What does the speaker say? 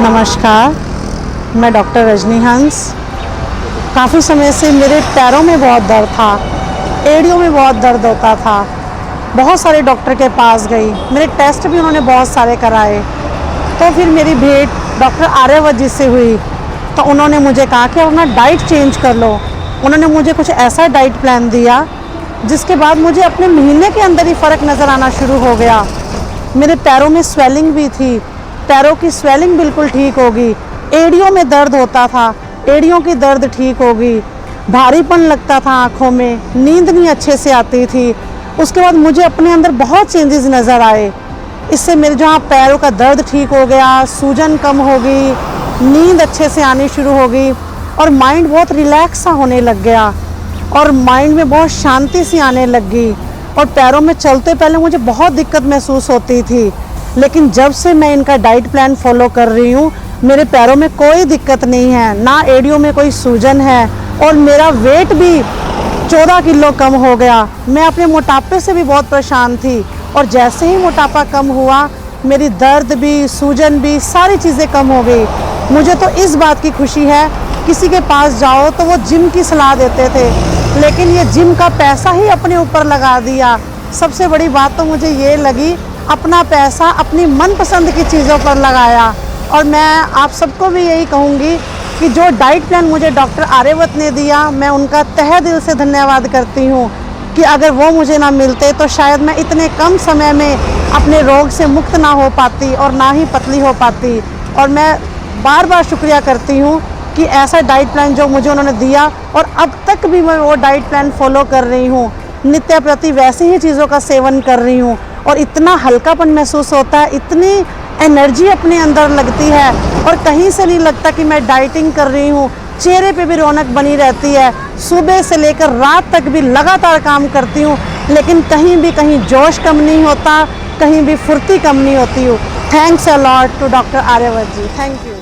नमस्कार, मैं डॉक्टर रजनी हंस। काफ़ी समय से मेरे पैरों में बहुत दर्द था, एड़ियों में बहुत दर्द होता था। बहुत सारे डॉक्टर के पास गई, मेरे टेस्ट भी उन्होंने बहुत सारे कराए। तो फिर मेरी भेंट डॉक्टर आर्यवत जी से हुई, तो उन्होंने मुझे कहा कि अपना डाइट चेंज कर लो। उन्होंने मुझे कुछ ऐसा डाइट प्लान दिया जिसके बाद मुझे अपने महीने के अंदर ही फ़र्क नज़र आना शुरू हो गया। मेरे पैरों में स्वेलिंग भी थी, पैरों की स्वेलिंग बिल्कुल ठीक होगी। एड़ियों में दर्द होता था, एड़ियों की दर्द ठीक होगी। भारीपन लगता था आँखों में, नींद नहीं अच्छे से आती थी। उसके बाद मुझे अपने अंदर बहुत चेंजेस नज़र आए। इससे मेरे जहाँ पैरों का दर्द ठीक हो गया, सूजन कम हो गई, नींद अच्छे से आनी शुरू हो गई और माइंड बहुत रिलैक्स सा होने लग गया और माइंड में बहुत शांति सी आने लग गई। और पैरों में चलते पहले मुझे बहुत दिक्कत महसूस होती थी, लेकिन जब से मैं इनका डाइट प्लान फॉलो कर रही हूँ, मेरे पैरों में कोई दिक्कत नहीं है, ना एड़ियों में कोई सूजन है और मेरा वेट भी 14 किलो कम हो गया। मैं अपने मोटापे से भी बहुत परेशान थी और जैसे ही मोटापा कम हुआ, मेरी दर्द भी, सूजन भी, सारी चीज़ें कम हो गई। मुझे तो इस बात की खुशी है, किसी के पास जाओ तो वो जिम की सलाह देते थे, लेकिन ये जिम का पैसा ही अपने ऊपर लगा दिया। सबसे बड़ी बात तो मुझे ये लगी, अपना पैसा अपनी मनपसंद की चीज़ों पर लगाया। और मैं आप सबको भी यही कहूँगी कि जो डाइट प्लान मुझे डॉक्टर आर्यवत ने दिया, मैं उनका तहे दिल से धन्यवाद करती हूँ कि अगर वो मुझे ना मिलते तो शायद मैं इतने कम समय में अपने रोग से मुक्त ना हो पाती और ना ही पतली हो पाती। और मैं बार बार शुक्रिया करती हूँ कि ऐसा डाइट प्लान जो मुझे उन्होंने दिया, और अब तक भी मैं वो डाइट प्लान फॉलो कर रही हूँ। नित्य प्रति वैसी ही चीज़ों का सेवन कर रही हूँ और इतना हल्कापन महसूस होता है, इतनी एनर्जी अपने अंदर लगती है और कहीं से नहीं लगता कि मैं डाइटिंग कर रही हूँ। चेहरे पे भी रौनक बनी रहती है, सुबह से लेकर रात तक भी लगातार काम करती हूँ, लेकिन कहीं जोश कम नहीं होता, कहीं भी फुर्ती कम नहीं होती हूँ। Thanks a lot to doctor Aryavat ji, thank you.